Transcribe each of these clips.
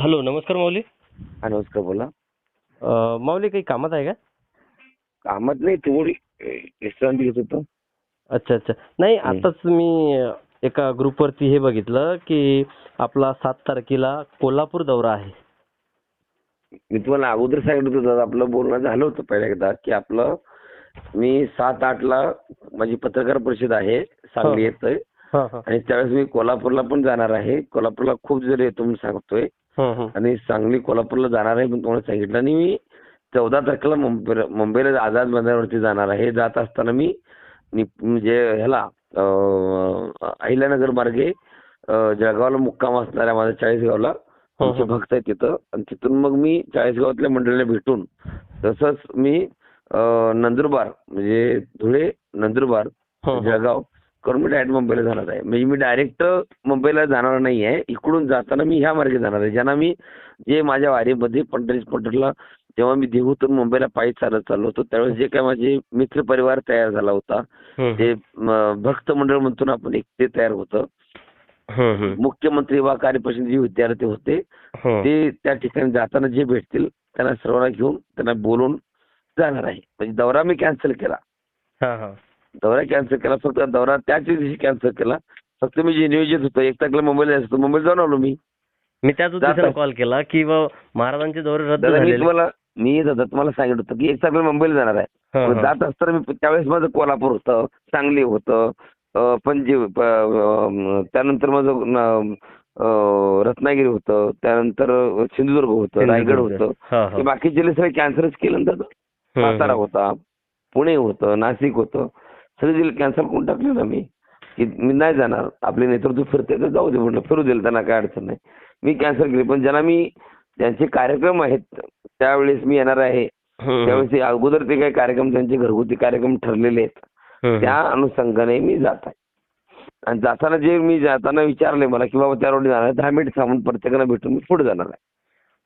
Hello, नमस्कार माऊली. हा नमस्कार बोला. माऊली काही कामात आहे का? कामात नाही, थोडी विश्रांती घेत होतो. अच्छा अच्छा. नाही, हम्म. आताच मी एका ग्रुपवरती हे बघितलं की आपला 7 तारखेला कोल्हापूर दौरा आहे. मी तुम्हाला अगोदर सांगितलं होतं, आपलं बोलणं झालं होतं पहिल्या एकदा की आपलं मी 7-8 ला माझी पत्रकार परिषद आहे, सांगली येतोय. हां हां. आणि त्यावेळेस मी कोल्हापूरला पण जाणार आहे. कोल्हापूरला खूप जर येतो म्हणून सांगतोय. हं हं. आणि सांगली कोल्हापूरला जाणार आहे पण तुम्हाला सांगितलं. आणि मी 14 तारखेला मुंबईला आझाद मैदानावरती जाणार आहे. जात असताना मी म्हणजे ह्याला अहिल्यानगर मार्गे जळगावला मुक्काम असणाऱ्या माझ्या चाळीसगावला आमचे भक्त आहेत तिथं. आणि तिथून मग मी चाळीसगावातल्या मंडळीला भेटून तसंच मी नंदुरबार म्हणजे धुळे नंदुरबार जळगाव करून मी डायरेक्ट मुंबईला जाणार आहे. म्हणजे मी डायरेक्ट मुंबईला जाणार नाही आहे. इकडून जाताना मी ह्या मार्गे जाणार आहे. ज्यांना मी जे माझ्या वारीमध्ये पंढरपूरला जेव्हा मी देहूतून मुंबईला पायी चालत चाललो होतो त्यावेळेस जे काय माझे मित्र परिवार तयार झाला होता, ते भक्त मंडळ म्हणतो ना आपण, एक ते तयार होतं. मुख्यमंत्री वा कार्यपरिषद जे विद्यार्थी होते ते त्या ठिकाणी जाताना जे भेटतील त्यांना सर्वांना घेऊन त्यांना बोलून जाणार आहे. म्हणजे दौरा मी कॅन्सल केला. दौरा कॅन्सल केला, फक्त दौरा त्याच दिवशी कॅन्सल केला. फक्त मी जे नियोजित होतं 1 तारखेला मुंबईला जायचं होतं, मुंबईला जाऊन आलो मी. मी त्याच उद्देशाने कॉल केला की महाराजांचे दौरे रद्द दादा झालेले. मी तुम्हाला सांगितलं होतं की 1 तारखेला मुंबईला जाणार आहे. मग जात असताना मी त्यावेळेस माझं कोल्हापूर होतं, सांगली होतं, त्यानंतर माझं रत्नागिरी होतं, त्यानंतर सिंधुदुर्ग होतं, रायगड होतं. हे बाकी जिल्हे सगळे कॅन्सलच केलं ना दादा. सातारा होता, पुणे होतं, नाशिक होतं, सगळे जिल्हे कॅन्सल करून टाकले ना मी. की मी नाही जाणार, आपले नेतृत्व फिरते तर जाऊ दे म्हटलं, फिरू देईल, त्यांना काय अडचण नाही. मी कॅन्सल केली. पण ज्यांचे कार्यक्रम आहेत त्यावेळेस मी येणार आहे. त्यावेळेस अगोदर ते काही कार्यक्रम त्यांचे घरगुती कार्यक्रम ठरलेले आहेत, त्या अनुषंगाने मी जात आहे. आणि जाताना विचारले मला की बाबा त्या रोडने जाणार आहे, 10 मिनिट थांबून प्रत्येकाला भेटून मी पुढे जाणार आहे.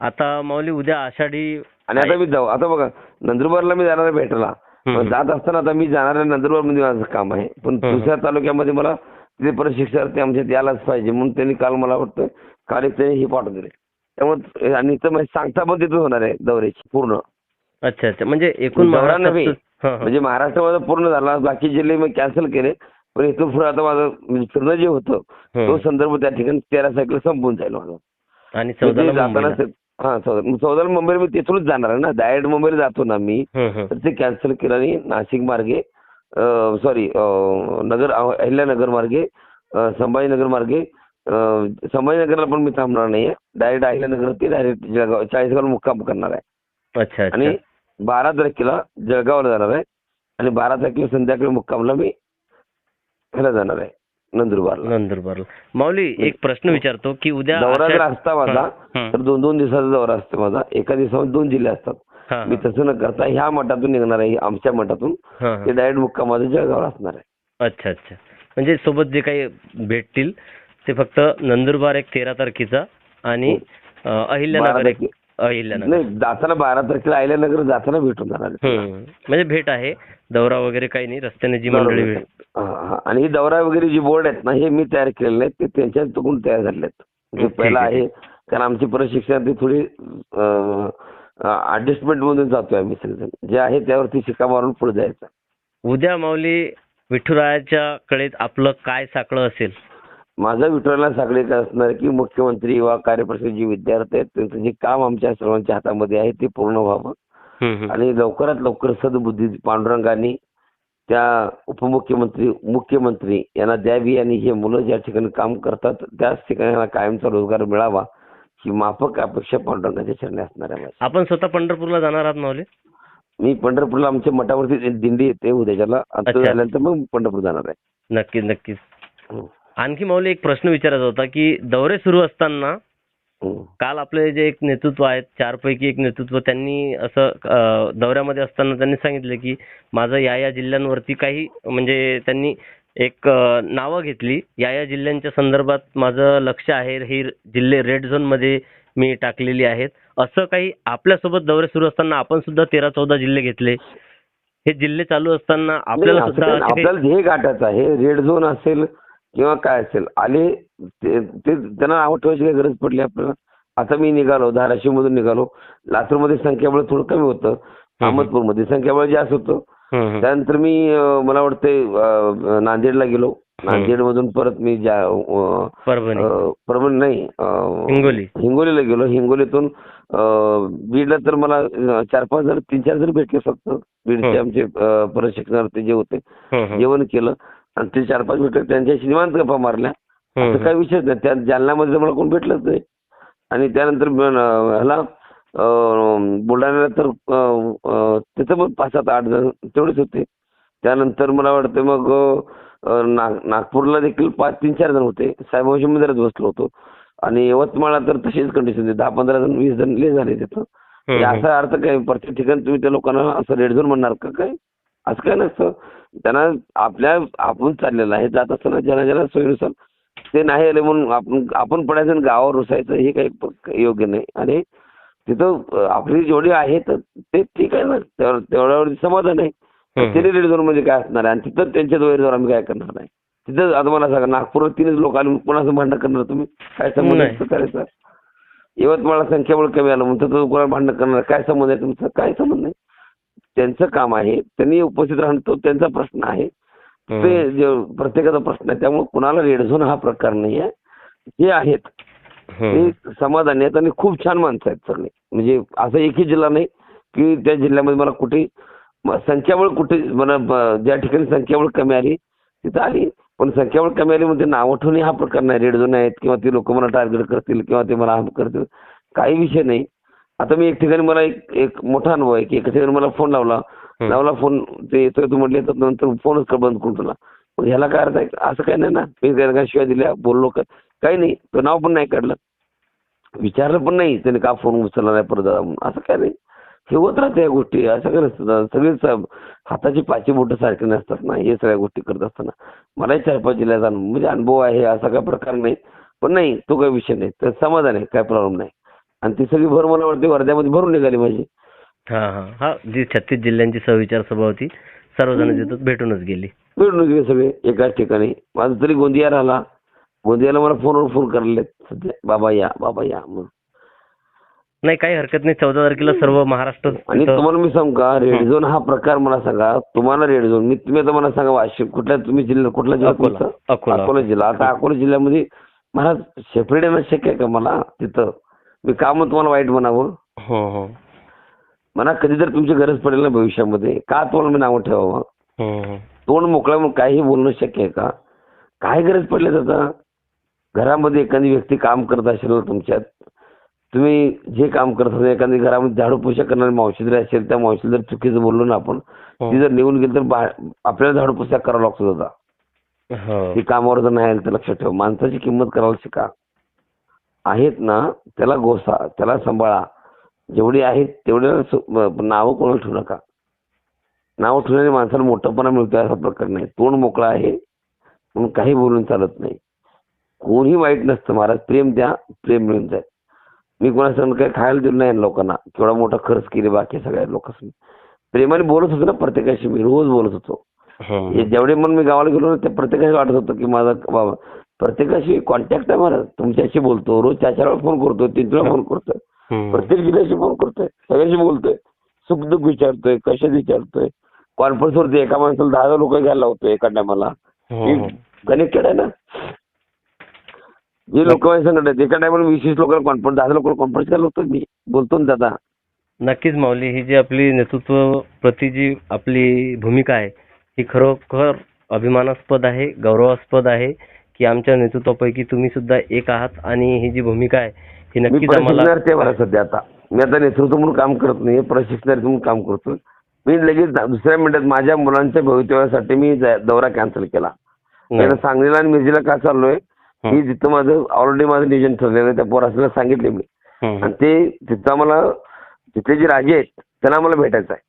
आता माऊली उद्या आषाढी आणि आता मी आता बघा नंदुरबारला मी जाणार आहे भेटायला. जात असताना आता मी जाणार आहे नंदुरबारमध्ये, माझं काम आहे. पण दुसऱ्या तालुक्यामध्ये मला तिथे प्रशिक्षणार्थी आमच्यात यायलाच पाहिजे म्हणून त्यांनी काल मला वाटतं त्यांनी हे पाठवून दिले. त्यामुळे आणि इथं सांगता पण तिथं होणार आहे दौऱ्याची पूर्ण. अच्छा अच्छा. म्हणजे एकूण दौरा नव्हे, म्हणजे महाराष्ट्रामध्ये पूर्ण झाला, बाकी जिल्हे मी कॅन्सल केले. पण इथून पुढे आता माझं फिरणं जे होतं तो संदर्भ त्या ठिकाणी 13 तारखेला संपून जाईल माझं. आणि 14 जाताना 14 मुंबईला मी तिथूनच जाणार आहे ना, डायरेक्ट मुंबईला जातो ना मी, तर ते कॅन्सल केलं. आणि नाशिक मार्गे अहिल्यानगर मार्गे संभाजीनगर मार्गे संभाजीनगरला पण मी थांबणार नाहीये. डायरेक्ट अहिल्यानगर ते डायरेक्ट जळगाव चाळीसगावला मुक्काम करणार आहे. अच्छा. आणि 12 तारखेला जळगावला जाणार आहे. आणि 12 तारखेला संध्याकाळी मुक्कामला मी ह्याला जाणार आहे नंदुरबारला. माऊली एक प्रश्न विचारतो की उद्या दौरा जर असता माझा तर 2-2 दिवसाचा दौरा असतो माझा. एका दिवसामध्ये 2 जिल्हे असतात. मी तसं न करता ह्या मठातून निघणार आहे, आमच्या मठातून ते डायरेक्ट मुक्काम माझं जळगावला असणार आहे. अच्छा अच्छा. म्हणजे सोबत जे काही भेटतील ते फक्त नंदुरबार एक 13 तारखेचा आणि अहिल्यानगर नाही, जाताना 12 तारखेला अहिल्यानगर जाताना भेटून जाणार. म्हणजे भेट आहे, दौरा वगैरे काही नाही, रस्त्याने जी मंडळी भेट. आणि ही दौरा वगैरे जी बोर्ड आहेत ना, हे मी तयार केलेले आहेत, ते त्यांच्याकडून तयार झाले आहेत. पहिला आहे कारण आमची प्रशिक्षणार्थी थोडी ऍडजस्टमेंट मधून जातोय आम्ही सगळेजण, जे आहे त्यावरती शिक्का मारून पुढे जायचं. उद्या माऊली विठुरायाच्या कडेत आपलं काय साकडं असेल? माझं विठुरायाला साकडे काय असणार की मुख्यमंत्री वा कार्यपरिषद जे विद्यार्थी आहेत त्यांचं जे काम आमच्या सर्वांच्या हातामध्ये आहे ते पूर्ण व्हावं. आणि लवकरात लवकर सद्बुद्धी पांडुरंगाने त्या उपमुख्यमंत्री मुख्यमंत्री यांना द्यावी. आणि हे मुलं ज्या ठिकाणी काम करतात त्याच ठिकाणी कायमचा रोजगार मिळावा ही माफक अपेक्षा पांडुरंगाच्या चरणी असणार आहे. आपण स्वतः पंढरपूरला जाणार आहात माऊली? मी पंढरपूरला आमच्या मठावरती दिंडी येते उद्याच्याला, आता झाल्यानंतर मग पंढरपूर जाणार आहे. नक्कीच नक्कीच. आणखी माऊली एक प्रश्न विचारायचा होता की दौरे सुरू असताना काल आपले जे एक नेतृत्व आहेत, 4 पैकी एक नेतृत्व, त्यांनी असं दौऱ्यामध्ये असताना त्यांनी सांगितलं की माझं या जिल्ह्यांवरती काही, म्हणजे त्यांनी एक नावं घेतली, या जिल्ह्यांच्या संदर्भात माझं लक्ष आहे, ही जिल्हे रेड झोन मध्ये मी टाकलेली आहेत. असं काही आपल्यासोबत दौरे सुरू असताना आपण सुद्धा 13-14 जिल्हे घेतले. हे जिल्हे चालू असताना आपल्याला ध्येय गाठायचं आहे. रेड झोन असेल किंवा काय असेल, आले ते त्यांना नाव ठेवायची काही गरज पडली आपल्याला? आता मी निघालो धाराशिवमधून निघालो. लातूरमध्ये संख्याबळ थोडं कमी होतं, अहमदपूरमध्ये संख्याबळ जास्त होतं. त्यानंतर मी मला वाटतं नांदेडला गेलो. नांदेडमधून परत मी परभणी नाही हिंगोलीला गेलो. हिंगोलीतून बीडला तर मला 4-5 जण 3-4 जण भेटले फक्त. बीडचे आमचे प्रशिक्षणार्थी जे होते जेवण केलं आणि ते 4-5 भेटले, त्यांच्याशी निवांत गप्पा मारल्या. असं काही विषयच नाही. त्या जालन्यामध्ये मला कोण भेटलंच नाही. आणि त्यानंतर ह्याला बुलढाण्याला तर तिथं मग 5-7-8 जण तेवढेच होते. त्यानंतर मला वाटतं मग नागपूरला देखील 3-4 जण होते. साईबाबाच्या मंदिरात बसलो होतो. आणि यवतमाळला तर तशीच कंडिशन होती. 10-15 जण 20 जण झाले तिथं. याचा अर्थ काय, प्रत्येक ठिकाणी तुम्ही त्या लोकांना असं रेड झोन म्हणणार का काय? असं काय नसतं. त्यांना आपण चाललेलं आहे, जात असताना ज्याला सोयीनुसार ते नाही आले म्हणून आपण पडायचं आणि गावावर रुसायचं हे काही योग्य नाही. आणि तिथं आपली जेवढी आहेत ते ठीक आहे ना, तेवढ्यावर समाधान आहे. तिने रेड झोन म्हणजे काय असणार आहे? आणि तिथं त्यांच्या द्वैरवर आम्ही काय करणार नाही. तिथं आता मला सांगा, नागपुरात 3 लोक आले, कोणाचं भांडण करणार तुम्ही? काय संबंध करायचा? यवतमाळला संख्याबळ कमी आलं म्हणून तर कोणाला भांडण करणार? काय संबंध आहे तुमचा? काय संबंध नाही. त्यांचं काम आहे, त्यांनी उपस्थित राहणं तो त्यांचा प्रश्न आहे, ते प्रत्येकाचा प्रश्न आहे. त्यामुळे कुणाला रेड झोन हा प्रकार नाही आहे. जे आहेत ते समाधानी आहेत आणि खूप छान माणसं आहेत सगळे. म्हणजे असं एकही जिल्हा नाही की त्या जिल्ह्यामध्ये मला कुठे संख्याबळ मला ज्या ठिकाणी संख्याबळ कमी आली तिथं आली, पण संख्याबळ कमी आली म्हणजे नाव ठेवणे हा प्रकार नाही. रेड झोन आहेत किंवा ते लोक मला टार्गेट करतील किंवा ते मला करतील, काही विषय नाही. आता मी एक ठिकाणी मला एक मोठा अनुभव आहे की एका ठिकाणी मला फोन लावला फोन, ते येतोय तू म्हटले तर नंतर फोनच बंद करून तुला. मग ह्याला काय अर्थ आहे? असं काही नाही ना. मी काय शिवाय दिल्या बोललो काही नाही. तो नाव पण नाही काढलं, विचारलं पण नाही त्याने का फोन उचलला नाही परत असं काय नाही. हे होत राहते या गोष्टी. असं काय नसतं. सगळेच हाताची 5 बोटं सारखे नसतात ना. हे सगळ्या गोष्टी करत असताना मलाही 4-5 जिल्ह्याचा म्हणजे अनुभव आहे. असा काय प्रकार नाही. पण नाही, तो काही विषय नाही. तर समाधान आहे, काय प्रॉब्लेम नाही. आणि ती सगळी भर मला वाटते वर्ध्यामध्ये भरून निघाली माझी. हा जी 36 जिल्ह्यांची सहविचार सभा होती, सर्वजण तिथं भेटूनच गेली सगळे एकाच ठिकाणी. माझं तरी गोंदिया राहिला. गोंदियाला मला फोनवर फोन करायला सध्या, बाबा या म्हणून. नाही, काही हरकत नाही. 14 तारखेला सर्व महाराष्ट्र. आणि तुम्हाला मी सांगू का, रेड झोन हा प्रकार मला सांगा, तुम्हाला रेड झोन तुम्ही आता मला सांगा, वाशिम कुठला जिल्हा तुमचा? अकोला जिल्हा. आता अकोला जिल्ह्यामध्ये मला सेपरेट येणं शक्य आहे का मला तिथं? मी का मग तुम्हाला वाईट म्हणावं? मला कधी जर तुमची गरज पडेल ना भविष्यामध्ये, का तुम्हाला मी नावं ठेवावं? तोंड मोकळा म्हणून काही बोलणं शक्य आहे का? काय गरज पडली आता? घरामध्ये एखादी व्यक्ती काम करत असेल ना तुमच्यात, तुम्ही जे काम करत असाल, एखादी घरामध्ये झाडू पोछा करणारी मावशी जर असेल, त्या मावशी जर चुकीचं बोललो ना आपण, ती जर निघून गेली तर आपल्याला झाडू पोछा करावा लागतो दादा. ती कामावर जर नाही आली तर लक्षात ठेवा, माणसाची किंमत करायला शिका. आहेत ना त्याला गोसा, त्याला सांभाळा. जेवढी आहेत तेवढ्या नावं कोणाला ठेवू नका. नाव ठेवल्याने माणसाला मोठंपणा मिळतो असा प्रकार नाही. तोंड मोकळा आहे म्हणून काही बोलून चालत नाही. कोणी वाईट नसतं महाराज. प्रेम द्या, प्रेम मिळून जाईल. मी कोणासंग काही खायला दिलं नाही लोकांना, केवढा मोठा खर्च केले बाकी सगळ्या लोकांनी. प्रेमाने बोलत होतो ना प्रत्येकाशी, मी रोज बोलत होतो. जेवढे पण मी गावाला गेलो ना त्या प्रत्येकाशी वाटत होतं की माझा बाबा प्रत्येकाशी कॉन्टॅक्ट आहे महाराज. तुमच्याशी बोलतो, रोज 4 वेळा फोन करतो, 3 वेळा फोन करतोय, प्रत्येक जिल्ह्याशी फोन करतोय, सगळ्याशी बोलतोय, सुख दुःख विचारतोय, कशात विचारतोय. कॉन्फरन्सवरती एका माणसाला 10 लोक घ्यायला होतो एका टायमाला. कनेक्टेड आहे ना. जे लोक सांगतात एका टायमाला 20-20 लोकांना कॉन्फरन्स, 10 लोकांना कॉन्फरन्स करायला होतो मी, बोलतो ना दादा. नक्कीच माऊली, ही जी आपली नेतृत्व प्रति जी आपली भूमिका आहे ही खरोखर अभिमानास्पद आहे, गौरवास्पद आहे की आमच्या नेतृत्वापैकी तुम्ही सुद्धा एक आहात. आणि ही जी भूमिका आहे ही नक्कीच आम्हाला सध्या आता मी आता नेतृत्व म्हणून काम करत नाही, प्रशिक्षणार्थी म्हणून काम करतो. मी लगेच दुसऱ्या मिनिटात माझ्या मुलांच्या भवितव्यासाठी मी दौरा कॅन्सल केला. सांगलीला आणि मिरजीला का चाललोय, मी जिथं ऑलरेडी माझं नियोजन ठरलेलं आहे, त्या पोरासला सांगितले मी. आणि ते तिथं मला तिथले जे राजे आहेत त्यांना मला भेटायचं आहे.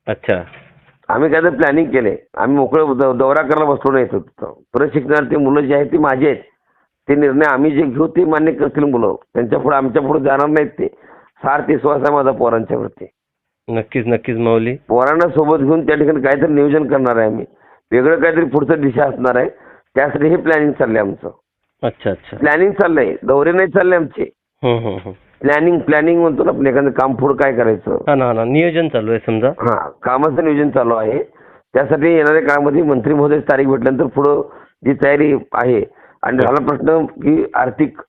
अच्छा. आम्ही काय तर प्लॅनिंग केले. आम्ही मोकळं दौरा करायला बसलो नाही. प्रशिक्षणार्थी मुलं जे आहेत ती माझी आहेत. ते निर्णय आम्ही जे घेऊ ते मान्य करतील मुलं. त्यांच्या पुढे आमच्या पुढे जाणार नाहीत. ते सार्थ विश्वास आहे माझा पोरांच्या वरती. नक्कीच नक्कीच माऊली. पोरांना सोबत घेऊन त्या ठिकाणी काहीतरी नियोजन करणार आहे आम्ही. वेगळं काहीतरी पुढचं दिशा असणार आहे. त्यासाठी हे प्लॅनिंग चाललंय आमचं. अच्छा अच्छा. प्लॅनिंग चाललंय, दौरे नाही चालले आमचे. प्लॅनिंग म्हणतो ना आपण, एखादं काम पुढे काय करायचं, हा ना, नियोजन चालू आहे समजा. हा, कामाचं नियोजन चालू आहे. त्यासाठी येणाऱ्या काळामध्ये मंत्री महोदय तारीख भेटल्यानंतर पुढं जी तयारी आहे. आणि झाला प्रश्न की आर्थिक,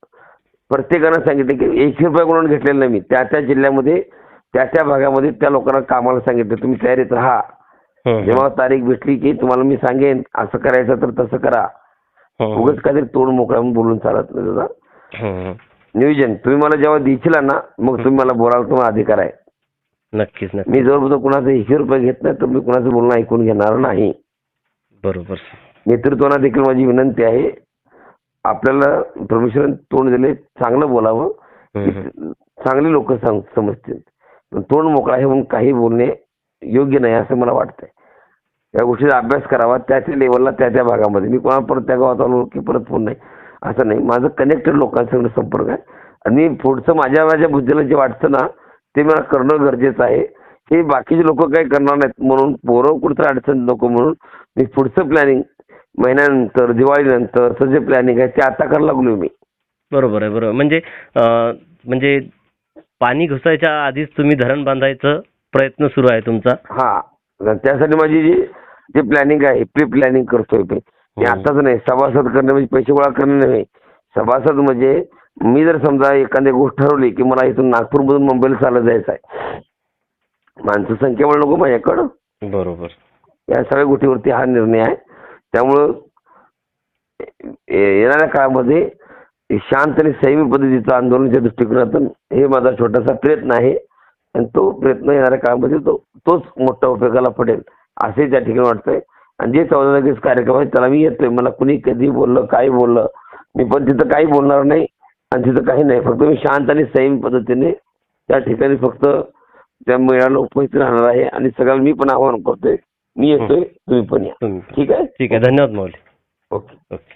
प्रत्येकानं सांगितलं की 1 रुपया कोणाला घेतलेला नाही मी. त्या त्या जिल्ह्यामध्ये त्या भागामध्ये त्या लोकांना कामाला सांगितलं तुम्ही तयारीत राहा. जेव्हा तारीख भेटली की तुम्हाला मी सांगेन असं करायचं तर तसं करा. उगाच काहीतरी तोड मोकळा म्हणून बोलून चालत नाही दादा. नियोजन तुम्ही मला जेव्हा देशील ना, मग तुम्ही मला बोलायला तुम्हाला अधिकार आहे. नक्कीच. मी जवळपास कुणाचे 1 रुपये घेत नाही तर मी कुणाचं बोलणं ऐकून घेणार नाही. बरोबर. नेतृत्वाला देखील माझी विनंती आहे, आपल्याला परमेश्वराने तोंड दिले, चांगलं बोलावं, चांगली लोक समजतील. तोंड मोकळा आहे म्हणून काही बोलणे योग्य नाही असं मला वाटतंय. या गोष्टीचा अभ्यास करावा त्या लेवलला, त्या भागामध्ये. मी कोणा परत त्या गावात आलो की परत फोन नाही असं नाही. माझं कनेक्टेड लोकांसंग संपर्क आहे आणि पुढचं माझ्या बुद्धीला जे वाटतं ना ते मला करणं गरजेचं आहे. हे बाकीचे लोक काही करणार नाहीत म्हणून, पोरं कुठचं अडचण नको म्हणून मी पुढचं प्लॅनिंग महिन्यानंतर, दिवाळीनंतर जे प्लॅनिंग आहे ते आता करायला लागलो मी. बरोबर आहे, बरोबर. म्हणजे पाणी घुसायच्या आधीच तुम्ही धरण बांधायचं प्रयत्न सुरू आहे तुमचा. हा, त्यासाठी माझी जी प्लॅनिंग आहे, प्री प्लॅनिंग करतोय मी आताच नाही. सभासद करणं म्हणजे पैसे गोळा करणं नाही. सभासद म्हणजे मी जर समजा एखादी गोष्ट ठरवली की मला इथून नागपूरमधून मुंबईला चालत जायचं आहे, माणसं संख्येमुळे नको माझ्याकडं. बरोबर. या सगळ्या गोष्टीवरती हा निर्णय आहे. त्यामुळं येणाऱ्या काळामध्ये शांत आणि संयमी पद्धतीचं आंदोलनाच्या दृष्टिकोनातून हे माझा छोटासा प्रयत्न आहे आणि तो प्रयत्न येणाऱ्या काळामध्ये तोच मोठा उपयोगाला पडेल असे त्या ठिकाणी वाटतंय. आणि जे 14 तारखेचा कार्यक्रम आहे त्याला मी येतोय. मला कुणी कधी बोललं, काही बोललं, मी पण तिथं काही बोलणार नाही आणि तिथं काही नाही. फक्त मी शांत आणि संयमी पद्धतीने त्या ठिकाणी फक्त त्या मेळाव्याला उपस्थित राहणार आहे आणि सगळ्यांना मी पण आवाहन करतोय, मी येतोय, तुम्ही पण या. ठीक आहे. धन्यवाद माऊली. ओके.